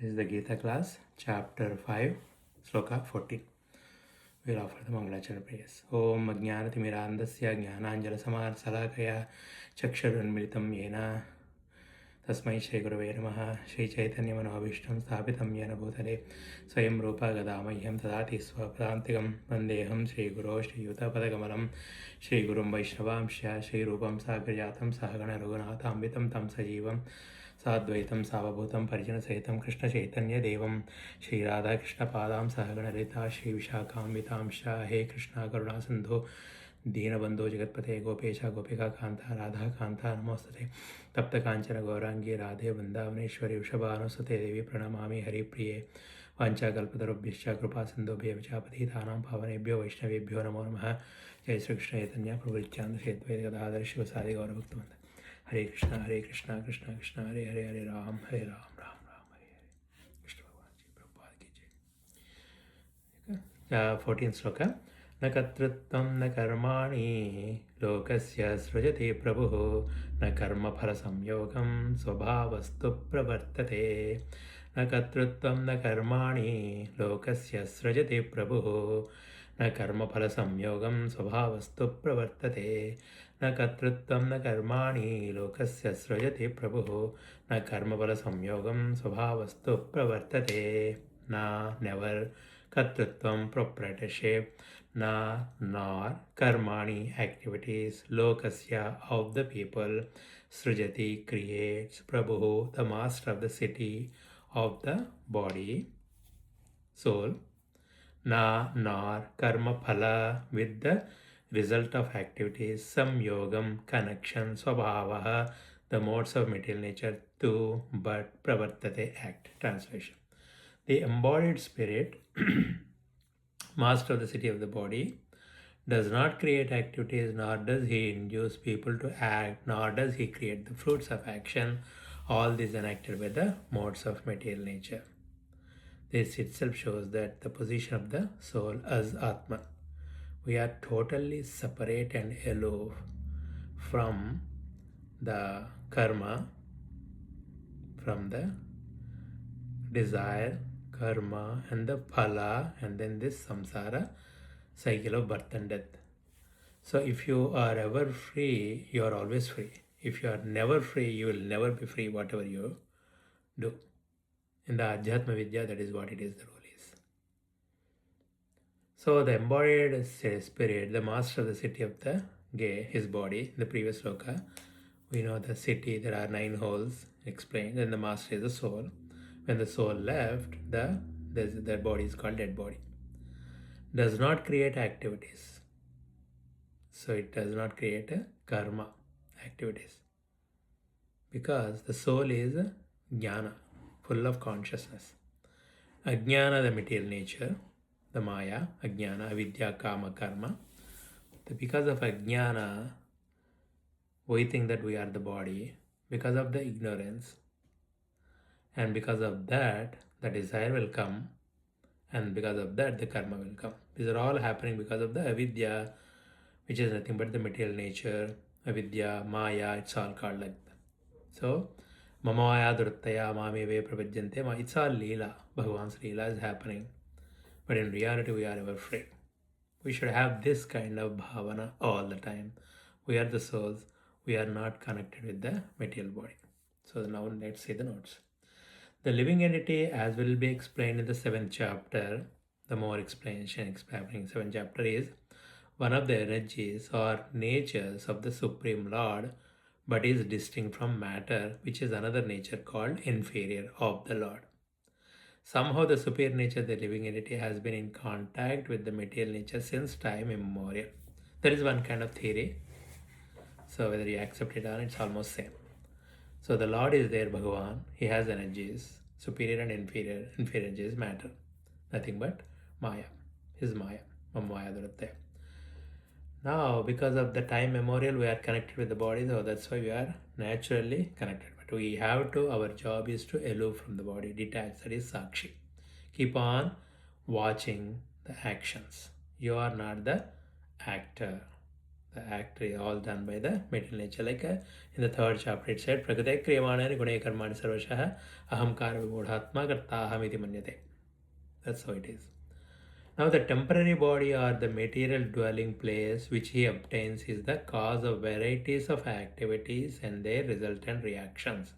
This is the Gita class, chapter 5, sloka 14. We'll offer the Mangalacharya prayers. Om Ajnanatimirandasya Jnananjalasamarsalakaya Chakshurunmilitam Yena Tasmai Shri Gurave Namaha Shri Chaitanya Manobhishtam Sthapitam Yena Bhutale Swayam Rupa Gadamahyam Tadati Swapadantikam Vandeham Shri Guru Shri Yuta Padagamalam Shri Gurum Vaishnavamsya Shri Rupam Sagrajatam Sahagana Raghunatambitam Tam Sajivam Sadvaitam Savabhutam Parijana Sahitam Krishna Chaitanya Devam Shri Radha Krishna Padam Sahagana Rita Shri Vishakhambitamsha He Krishna Karuna Sindhu दीनबंधो जगतपते गोपेशा गोपिका कांता राधा कांता नमोस्तुते तप्त कांचन गौरांगी राधे वृंदावनेश्वरी वृषभानुसुते देवी प्रणमामि हरिप्रिये वाञ्छाकल्पतरुभ्यश्च कृपा सिन्धुभ्यः च पतितानां पावनेभ्यो वैष्णवेभ्यो नमो नमः जय श्री कृष्ण चैतन्य प्रभु नित्यानंद श्री अद्वैत गदाधर शिवसादि गौरभक्तवृंद हरे कृष्ण कृष्ण कृष्ण हरे हरे हरे राम राम राम हरे हरे कृष्ण भगवान जी प्रभुपाद की जय 14 श्लोक न कर्तृत्वं न कर्माणि लोकस्य सृजति प्रभुः न कर्मफलसंयोगं स्वभावस्तु प्रवर्तते न कर्तृत्वं न कर्माणि लोकस्य सृजति प्रभुः न कर्मफलसंयोगं स्वभावस्तु प्रवर्तते न कर्तृत्वं न कर्माणि लोकस्य सृजति प्रभुः न कर्मफलसंयोगं स्वभावस्तु प्रवर्तते न never कर्तृत्वं proprietorship na nor karmani activities lokasya of the people srujati creates prabhu the master of the city of the body soul na nor karma phala with the result of activities samyogam connection swabhava the modes of material nature to but pravartate act. Translation: the embodied spirit master of the city of the body, does not create activities, nor does he induce people to act, nor does he create the fruits of action. All these enacted by the modes of material nature. This itself shows that the position of the soul as Atman. We are totally separate and aloof from the karma, from the desire, karma, and the phala, and then this samsara cycle of birth and death. So if you are ever free, you are always free. If you are never free, you will never be free whatever you do. In the Adhyatma Vidya, that is what it is, the rule is. So the embodied spirit, the master of the city of the his body, the previous sloka, we know the city, there are 9 holes explained, and the master is the soul. When the soul left, the body is called dead body. Does not create activities. So it does not create a karma activities. Because the soul is jnana, full of consciousness. Ajnana, the material nature, the maya, ajnana, avidya, kama, karma. Because of ajnana, we think that we are the body. Because of the ignorance, and because of that, the desire will come, and because of that, the karma will come. These are all happening because of the avidya, which is nothing but the material nature, avidya, maya, it's all called like that. So, mamaya druttaya mameve prabhajyante, it's all leela, Bhagavan's leela is happening. But in reality, we are ever free. We should have this kind of bhavana all the time. We are the souls, we are not connected with the material body. So now let's see the notes. The living entity, as will be explained in the 7th chapter, the more explanation happening in 7th chapter, is one of the energies or natures of the Supreme Lord, but is distinct from matter, which is another nature called inferior of the Lord. Somehow the superior nature, the living entity, has been in contact with the material nature since time immemorial. There is one kind of theory. So whether you accept it or not, it's almost same. So the Lord is there, Bhagavan. He has energies, superior and inferior. Inferior energies matter. Nothing but Maya. His Maya. Maya Duratya. Now, because of the time memorial, we are connected with the body, so that's why we are naturally connected. But we have to, our job is to aloof from the body, detach, that is Sakshi. Keep on watching the actions. You are not the actor. The act is all done by the material nature. Like in the third chapter, it said, Prakriti kriyamani gune karmani sarvashah ahamkara vimodhatma kartaham iti manyate. That's how it is. Now, the temporary body or the material dwelling place which he obtains is the cause of varieties of activities and their resultant reactions.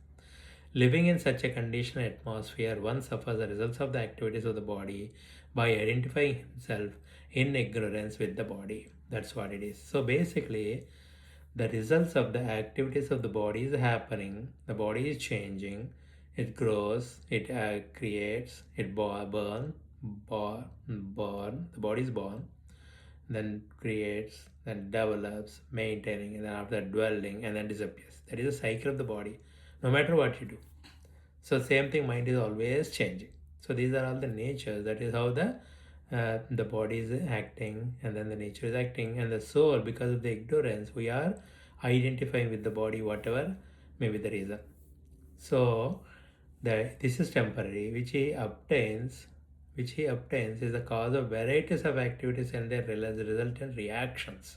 Living in such a conditioned atmosphere, one suffers the results of the activities of the body by identifying himself in ignorance with the body. That's what it is. So basically, the results of the activities of the body is happening, the body is changing, it grows, it creates, it burns, the body is born, then creates, then develops, maintaining, and then after that dwelling, and then disappears. That is the cycle of the body, no matter what you do. So same thing, mind is always changing. So these are all the natures. That is how the body is acting, and then the nature is acting, and the soul, because of the ignorance, we are identifying with the body, whatever may be the reason. So this is temporary, which he obtains is the cause of varieties of activities and their resultant reactions.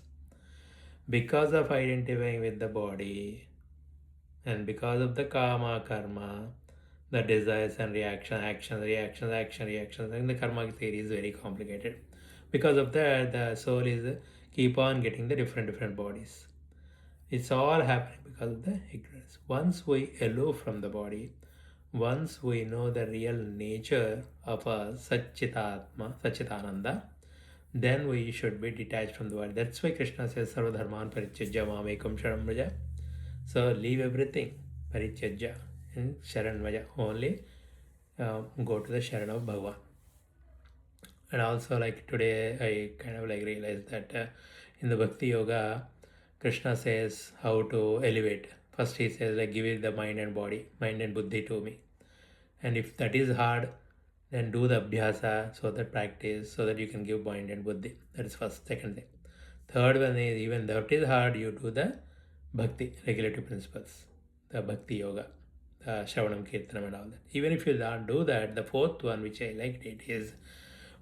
Because of identifying with the body, and because of the karma, the desires and actions, and the karma theory is very complicated. Because of that, the soul is keep on getting the different bodies. It's all happening because of the ignorance. Once we aloof from the body, once we know the real nature of a Satchitananda, then we should be detached from the world. That's why Krishna says, Sarva Dharman Parityajya Mamekam Sharan Vraja. So leave everything, Parityajya, and Sharan Vraja. Only go to the Sharan of Bhagavan. And also, like today, I kind of like realized that in the Bhakti Yoga, Krishna says how to elevate. First he says like give it the mind and buddhi to me. And if that is hard, then do the abhyasa, so that practice, so that you can give mind and buddhi. That is first. Second thing. Third one is even that is hard, you do the bhakti, regulative principles, the bhakti yoga, the Shravanam Kirtanam and all that. Even if you don't do that, the fourth one which I liked it is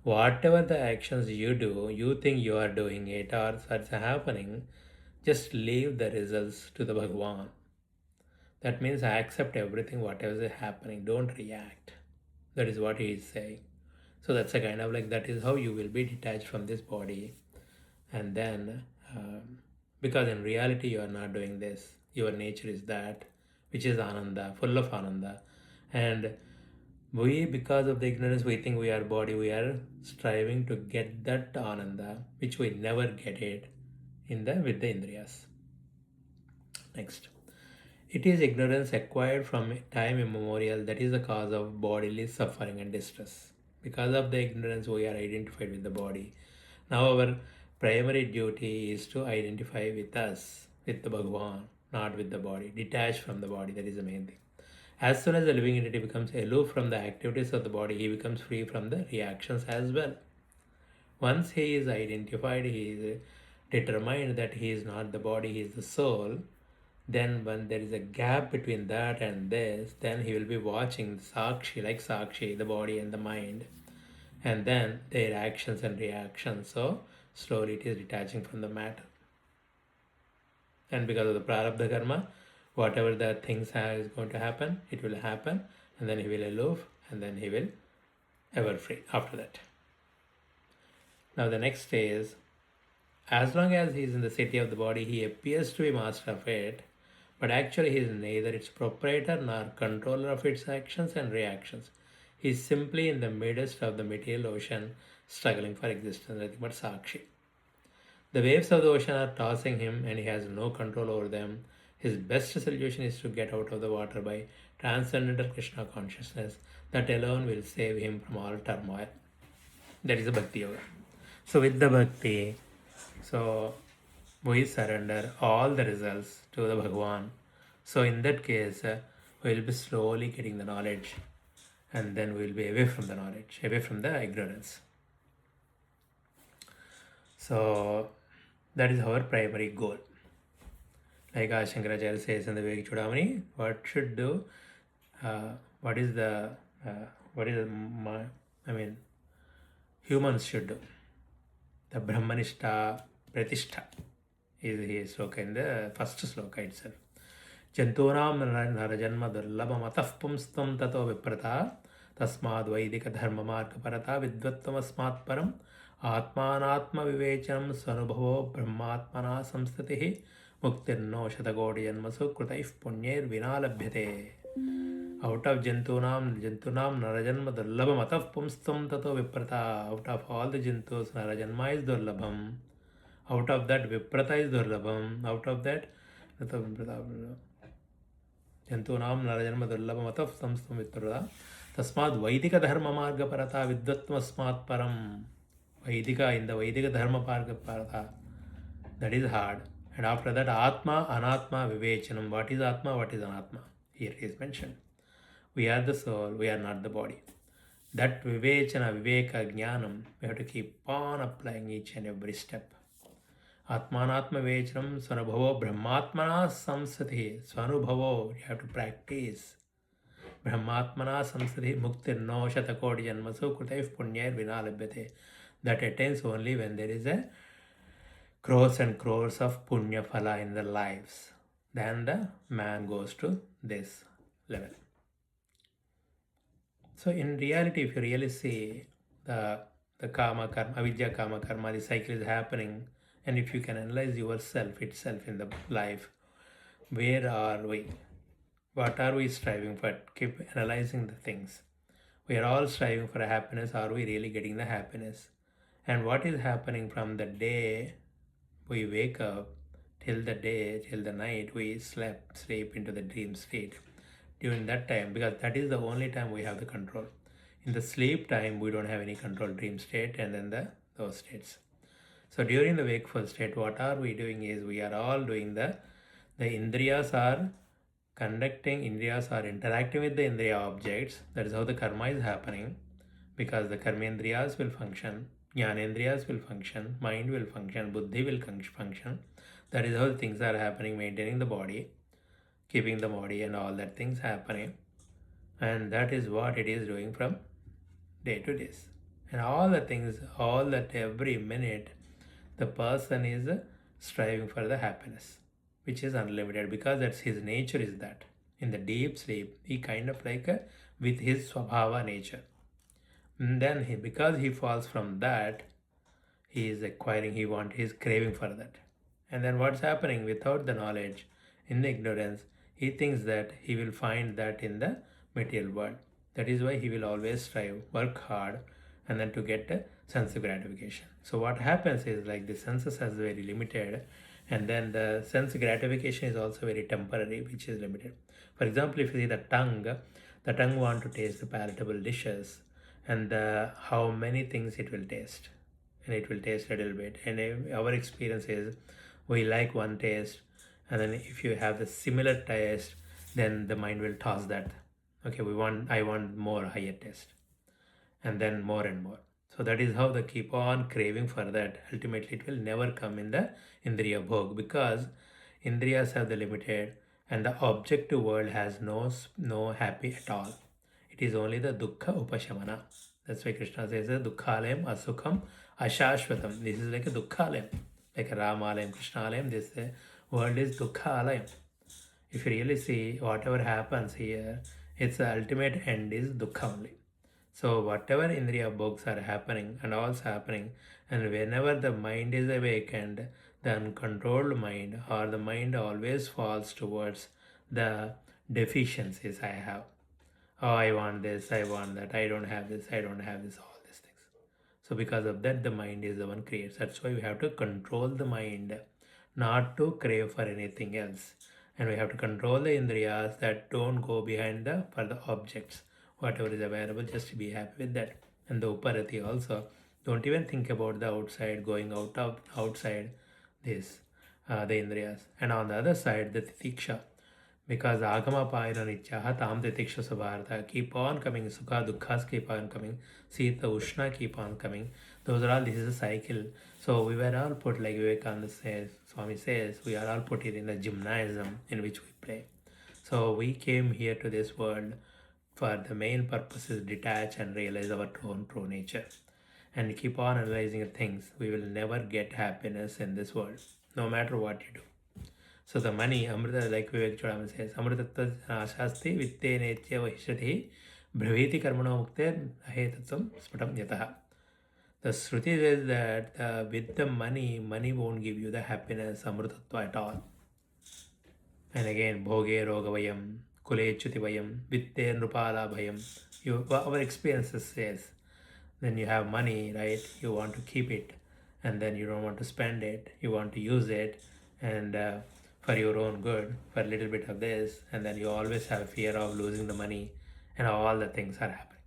whatever the actions you do, you think you are doing it or such happening, just leave the results to the Bhagwan. That means I accept everything, whatever is happening. Don't react. That is what he is saying. So that's a kind of like that is how you will be detached from this body. And then, because in reality you are not doing this. Your nature is that, which is Ananda, full of Ananda. And we, because of the ignorance, we think we are body. We are striving to get that Ananda, which we never get it with the Indriyas. Next. It is ignorance acquired from time immemorial that is the cause of bodily suffering and distress. Because of the ignorance, we are identified with the body. Now, our primary duty is to identify with us, with the Bhagavan, not with the body, detached from the body. That is the main thing. As soon as the living entity becomes aloof from the activities of the body, he becomes free from the reactions as well. Once he is identified, he is determined that he is not the body, he is the soul. Then when there is a gap between that and this, then he will be watching Sakshi, like Sakshi, the body and the mind, and then their actions and reactions. So slowly it is detaching from the matter. And because of the prarabdha karma, whatever the things is going to happen, it will happen, and then he will aloof, and then he will ever free after that. Now the next is, as long as he is in the city of the body, he appears to be master of it, but actually he is neither its proprietor nor controller of its actions and reactions. He is simply in the midst of the material ocean, struggling for existence, nothing but Sakshi. The waves of the ocean are tossing him and he has no control over them. His best solution is to get out of the water by transcendental Krishna consciousness. That alone will save him from all turmoil. That is the Bhakti Yoga. So with the Bhakti, we surrender all the results to the Bhagavan. So in that case, we will be slowly getting the knowledge, and then we will be away from the knowledge, away from the ignorance. So that is our primary goal. Like Shankaracharya says in the Vivek Chudamani, what should do, humans should do. The Brahmanishta Pratishtha. is his sloka in the first sloka itself. Jantunam narajanma durlabhamatah pumstam tato viprata tasmad vaidika dharma marga parata vidvattam asmat param atmanatma vivechanam sanubhavo brahmatmana samstatihi muktirno shatagodi janmasu krutaif punyer vinalabhyate. Out of jantunam narajanma durlabham atah pumstam tato viprata. Out of all the jantus, narajanma is durlabham. Out of that, viprata is durlabham. Out of that, jantunam narajanma durlabham atah pumstam viprata. Tasmad vaidika dharma marga parata vidvattam asmat param. Vaidika, in the Vaidika dharma marga parata. That is hard. And after that, Atma, Anatma, Vivechanam. What is Atma? What is Anatma? Here it is mentioned. We are the soul, we are not the body. That Vivechana, Viveka, Jnanam, we have to keep on applying each and every step. Atmanatma Vivechanam, Swanubhavo, Brahmatmana Samsati. Swanubhavo, you have to practice. Brahmatmana Samsati, Muktir no Shatakodi Janmasu, Kutaif Punyar Vinalabhyate. That attains only when there is a crores and crores of punya phala in their lives. Then the man goes to this level. So in reality, if you really see the karma, avidya karma, the cycle is happening, and if you can analyze yourself itself in the life, where are we? What are we striving for? Keep analyzing the things. We are all striving for happiness. Are we really getting the happiness? And what is happening from the day we wake up till the night we sleep into the dream state? During that time, because that is the only time we have the control. In the sleep time, we don't have any control, dream state and then those states. So during the wakeful state, what are we doing is we are all doing the indriyas are interacting with the indriya objects. That is how the karma is happening, because the karmendriyas will function, jnanendriyas will function, mind will function, buddhi will function. That is how the things are happening, maintaining the body, keeping the body and all that things happening. And that is what it is doing from day to day. And all the things, all that every minute, the person is striving for the happiness, which is unlimited, because that's his nature is that. In the deep sleep, he kind of like with his swabhava nature. And then because he falls from that, he is acquiring, he's craving for that. And then what's happening without the knowledge, in the ignorance, he thinks that he will find that in the material world. That is why he will always strive, work hard, and then to get a sense gratification. So what happens is like the senses is very limited, and then the sense gratification is also very temporary, which is limited. For example, if you see the tongue want to taste the palatable dishes, and how many things it will taste, and it will taste a little bit. And our experience is we like one taste, and then if you have the similar taste, then the mind will toss that. Okay, I want more higher taste, and then more and more. So that is how they keep on craving for that. Ultimately, it will never come in the indriya bhog, because indriyas have the limited, and the objective world has no happy at all. It is only the dukkha upashamana. That's why Krishna says dukkhalayam asukham ashashvatam. This is like a dukkhalayam, like a Ramalayam, Krishnalayam. This world is dukkhalayam. If you really see whatever happens here, its ultimate end is dukkha only. So whatever indriya bhogs are happening and all's happening, and whenever the mind is awakened, the uncontrolled mind or the mind always falls towards the deficiencies I have. Oh, I want this, I want that, I don't have this, all these things. So because of that, the mind is the one creates. That's why we have to control the mind, not to crave for anything else. And we have to control the indriyas that don't go behind for the objects. Whatever is available, just be happy with that. And the uparati also, don't even think about the outside, going outside this, the indriyas. And on the other side, the titiksha. Because agama payana nityaha tam titiksha sabharata. Keep on coming, sukha dukkhas keep on coming, sita ushna keep on coming. Those are all, this is a cycle. So we were all put, like Vivekananda says, Swami says, we are all put here in the gymnasium in which we play. So we came here to this world for the main purpose is detach and realize our own true nature. And keep on analyzing things. We will never get happiness in this world. no matter what you do. So the money, Amrita, like Vivek Chodama says, Amritattva ashasti vitte netya vahishati bhaviti karmano mukte ahetatsam spatam yataha. The Shruti says that with the money, money won't give you the happiness, Amritattva at all. And again, bhoge rogavayam, kule chutivayam, vitte nrupala bhayam. Our experiences says, then you have money, right? You want to keep it, and then you don't want to spend it. You want to use it, and for your own good, for a little bit of this, and then you always have fear of losing the money, and all the things are happening.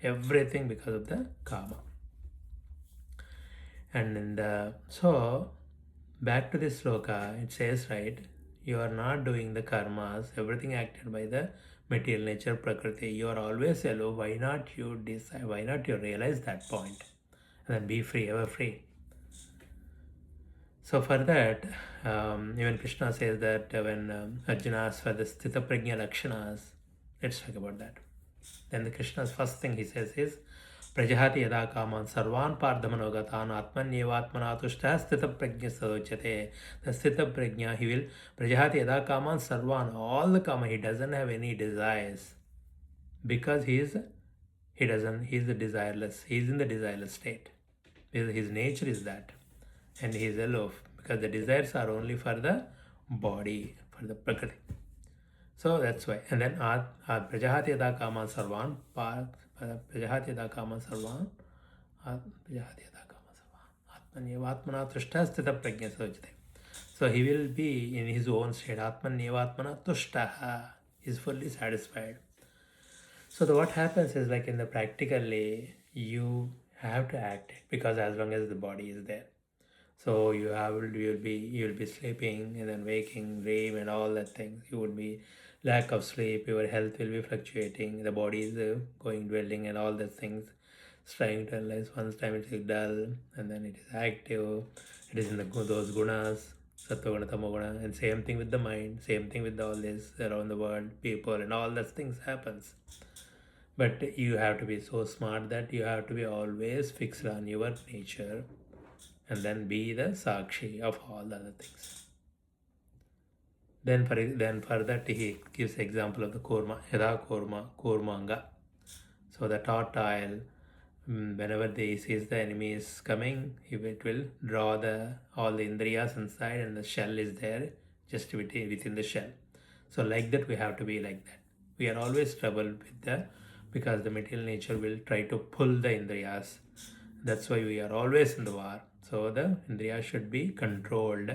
Everything because of the karma. And so back to this sloka, it says, right, you are not doing the karmas, everything acted by the material nature, prakriti. You are always yellow. Why not you decide? Why not you realize that point, and then be free, ever free? So for that, even Krishna says that when Arjuna asks for the Sthita Prajna Lakshanas, let's talk about that. Then the Krishna's first thing he says is, Prajahati yada kaman sarvan pardhamanogatan atmanyevatmana tushta sthita prajna sadochyate. The sthita prajna, he will, Prajahati yada kaman sarvan, all the kama, he doesn't have any desires. Because he is the desireless, he is in the desireless state. His nature is that. And he is aloof, because the desires are only for the body, for the prakriti. So that's why. And then Prajahati yada kama sarvan, Prajahati yada kama sarvan, Prajahati yada kama sarvan, Atmanyevatmana tushta sthita prajna sadochyate. So he will be in his own state. Atmanyevatmana tushtaha, is fully satisfied. So what happens is, like in the practically, you have to act it, because as long as the body is there. So you'll be sleeping and then waking, dream and all that things. You would be lack of sleep, your health will be fluctuating, the body is going dwelling and all those things. It's trying to analyze, one time it is dull and then it is active, it is in those gunas, sattva guna, tamo guna, and same thing with the mind, same thing with all this around the world, people and all those things happens. But you have to be so smart that you have to be always fixed on your nature, and then be the sakshi of all the other things. Then for that he gives example of the kurma, yada kurmanga. So the tortoise, whenever he sees the enemy is coming, it will draw all the indriyas inside, and the shell is there just within the shell. So like that, we have to be like that. We are always troubled with because the material nature will try to pull the indriyas. That's why we are always in the war. So the indriya should be controlled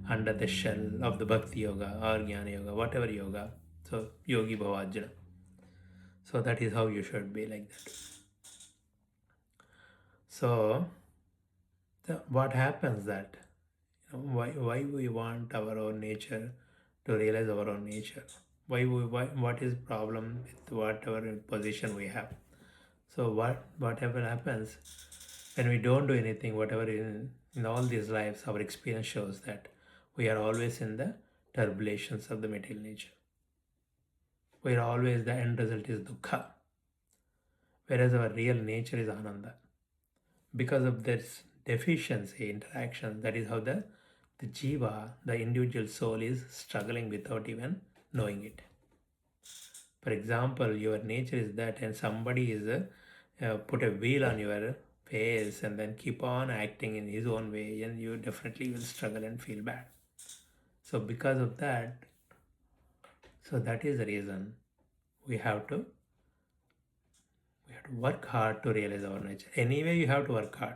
under the shell of the bhakti yoga or jnana yoga, whatever yoga. So yogi bhavajna. So that is how you should be, like that. So what happens that, why we want our own nature to realize our own nature? What is problem with whatever position we have? So whatever happens when we don't do anything, whatever in all these lives, our experience shows that we are always in the turbulences of the material nature. We are always, the end result is dukkha, whereas our real nature is ananda. Because of this deficiency interaction, that is how the jiva, the individual soul, is struggling without even knowing it. For example, your nature is that, and somebody is put a wheel on your face and then keep on acting in his own way, and you definitely will struggle and feel bad. So because of that, so that is the reason we have to work hard to realize our nature. Anyway, you have to work hard.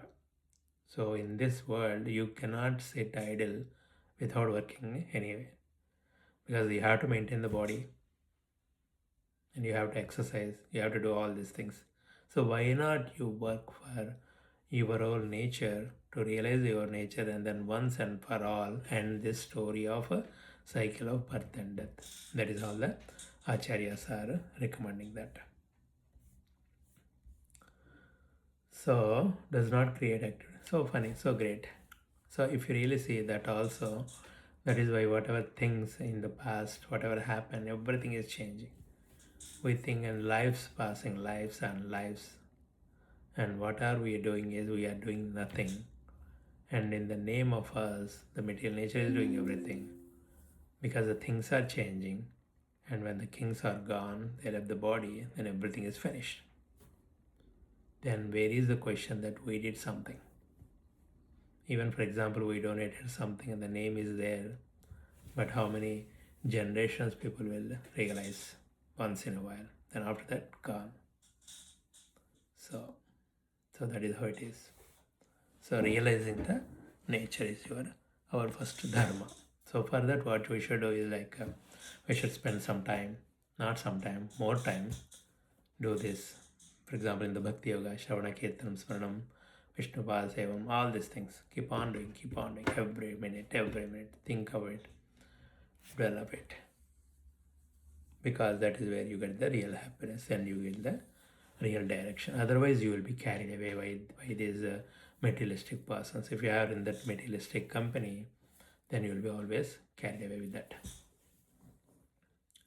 So in this world, you cannot sit idle without working anyway, because you have to maintain the body and you have to exercise, you have to do all these things. So why not you work for your own nature, to realize your nature, and then once and for all end this story of a cycle of birth and death. That is all the acharyas are recommending that. So does not create activity. So funny, so great. So if you really see that also, that is why whatever things in the past, whatever happened, everything is changing. We think in lives passing, lives and lives. And what are we doing is we are doing nothing. And in the name of us, the material nature is doing everything because the things are changing. And when the kings are gone, they left the body, then everything is finished. Then where is the question that we did something? Even for example, we donated something and the name is there, but how many generations people will realize once in a while? Then after that, gone. So that is how it is. So realizing the nature is our first dharma. So for that, what we should do is we should spend some time, not some time, more time, do this. For example, in the Bhakti Yoga, Shravana Kirtanam Smaranam, Vishnu Sevam, all these things. Keep on doing every minute, think of it, develop it. Because that is where you get the real happiness and you get the real direction. Otherwise, you will be carried away by these materialistic persons. If you are in that materialistic company, then you will be always carried away with that.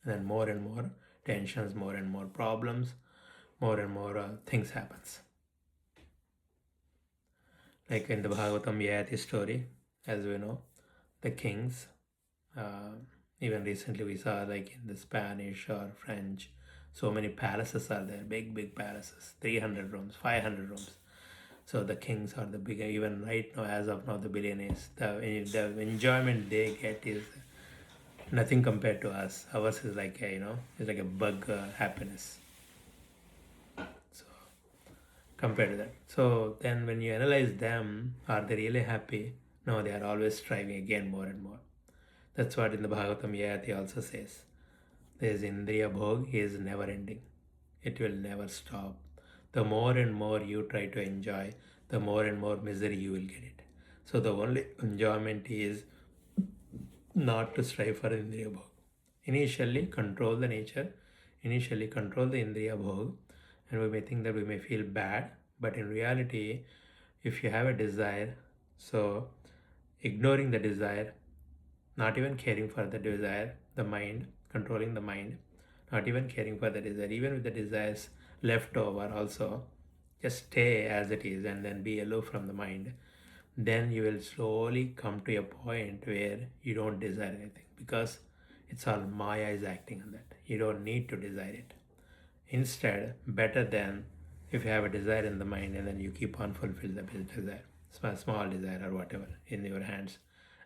And then more and more tensions, more and more problems, more and more things happens. Like in the Bhagavatam Yayati story, as we know, the kings, even recently we saw like in the Spanish or French, so many palaces are there, big palaces, 300 rooms, 500 rooms. So the kings are the bigger, even right now, as of now, the billionaires, the enjoyment they get is nothing compared to us. Ours is like it's like a bug happiness. So compared to that. So then when you analyze them, are they really happy? No, they are always striving again more and more. That's what in the Bhagavatam Yayati also says. There is Indriya Bhog is never ending. It will never stop. The more and more you try to enjoy, the more and more misery you will get it. So the only enjoyment is not to strive for Indriya Bhog. Initially control the nature, initially control the Indriya Bhog, and we may think that we may feel bad, but in reality, if you have a desire, so ignoring the desire, not even caring for the desire, the mind, controlling the mind, not even caring for the desire, even with the desires left over also, just stay as it is and then be aloof from the mind. Then you will slowly come to a point where you don't desire anything because it's all Maya is acting on that. You don't need to desire it. Instead, better than if you have a desire in the mind and then you keep on fulfill the desire, small desire or whatever in your hands.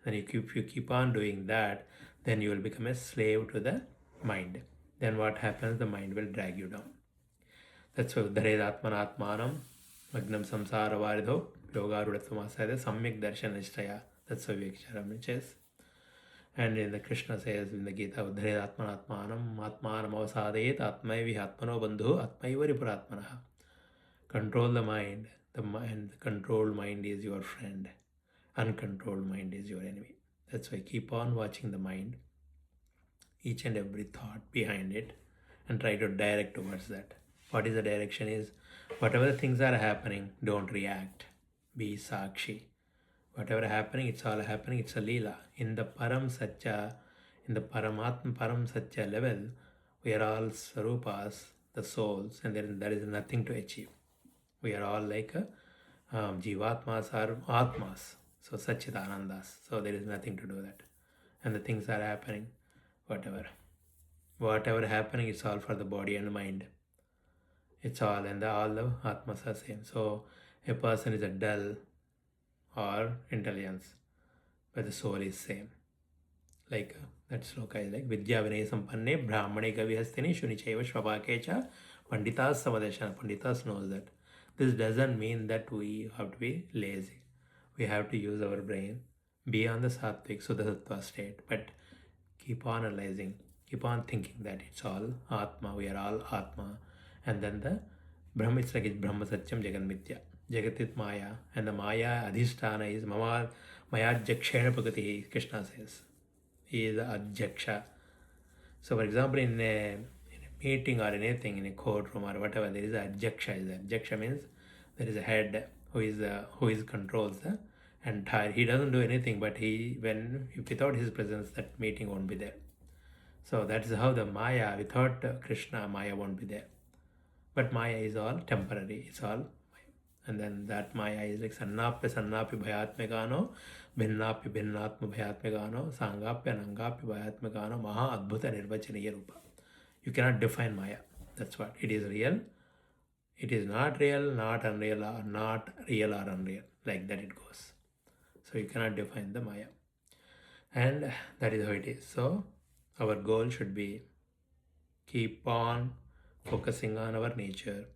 Then if you keep on doing that, then you will become a slave to the mind. Then what happens? The mind will drag you down. That's why Uddharedatmanatmanam Magnam Samsara Varidho Yogarudatvamasaya Samyak Darshanistaya. That's how Vikcharam says. And in the Krishna says in the Gita, Uddharedatmanatmanam Atmanam Avasadayet Atmaivi Atmano Bandhu Atmaivari Puratmanaha. Control the mind. The controlled mind is your friend. Uncontrolled mind is your enemy. That's why keep on watching the mind, each and every thought behind it, and try to direct towards that. What is the direction is, whatever things are happening, don't react. Be Sakshi. Whatever happening, it's all happening, it's a Leela. In the Param Satya, in the Paramatma Param Satya level, we are all Sarupas, the souls, and there is nothing to achieve. We are all like Jivatmas or Atmas. So Satchidanandas. So there is nothing to do that. And the things are happening, whatever happening, it's all for the body and mind. It's all, and all the Atmas are same. So a person is a dull or intelligence, but the soul is same. Like that sloka is like Vidya Vinay Sampanne Brahmane Kavihastini Shunichaiva Shvapakecha Panditas Samadeshana. Panditas knows that. This doesn't mean that we have to be lazy. We have to use our brain, be on the sattvic, Suddha state, but keep on analyzing, keep on thinking that it's all Atma, we are all Atma. And then the Brahma, it's like it's Brahma Satyam Jagan Mithya. Jagatit Maya, and the Maya Adhisthana is Maya Jakshena Pagati, Krishna says. He is the Adjaksha. So, for example, in a meeting or anything, in a courtroom or whatever, there is a Adjaksha. Adjaksha means there is a head who is controls the entire. He doesn't do anything, but without his presence, that meeting won't be there. So that is how the Maya, without Krishna, Maya won't be there. But Maya is all temporary. It's all And then that Maya is like Sannapya Sannapi Bhayatmegano, Bhinnapi Bhinnatma Bhayatmegano, Sangapya Nangapya Bhayatmegano, Maha Adbhuta Nirvachaniya Rupa. You cannot define Maya. That's what. It is real. It is not real, not unreal, or not real or unreal. Like that it goes. So you cannot define the Maya. And that is how it is. So our goal should be keep on focusing on our nature.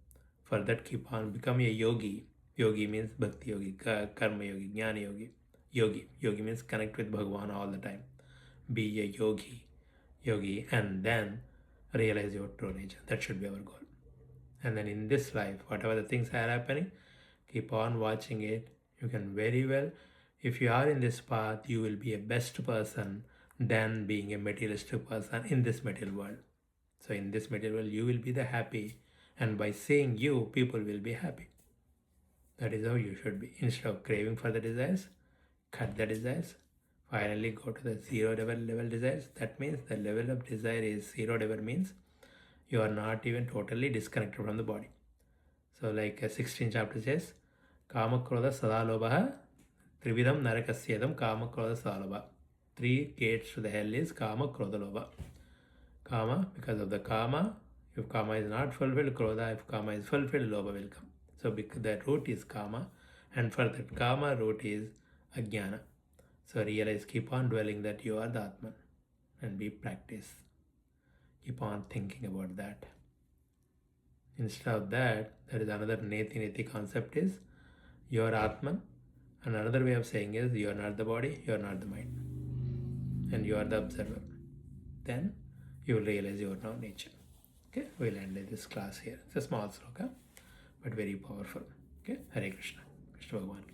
For that, keep on become a yogi. Yogi means bhakti yogi, karma yogi, jnana yogi. Yogi means connect with Bhagavan all the time. Be a yogi, and then realize your true nature. That should be our goal. And then in this life, whatever the things are happening, keep on watching it. You can very well, if you are in this path, you will be a best person than being a materialistic person in this material world. So in this material world, you will be the happy, and by seeing you, people will be happy. That is how you should be. Instead of craving for the desires, cut the desires. Finally, go to the zero level desires. That means the level of desire is zero level means you are not even totally disconnected from the body. So like 16th chapter says, Kama Krodha Sadalobha Trividam Narakasyedam Kama Krodha Sadalobha. 3 gates to the hell is Kama Krodha Lobha. Kama, because of the Kama, if Kama is not fulfilled, Krodha, if Kama is fulfilled, Lobha will come. So the root is Kama, and for that Kama root is Ajnana. So realize, keep on dwelling that you are the Atman, and be practice. Keep on thinking about that. Instead of that, there is another Neti concept is you are Atman, and another way of saying is you are not the body, you are not the mind, and you are the observer. Then you will realize you are now nature. Okay, we'll end this class here. It's a small sloka, but very powerful. Okay, Hare Krishna. Krishna Bhagavan.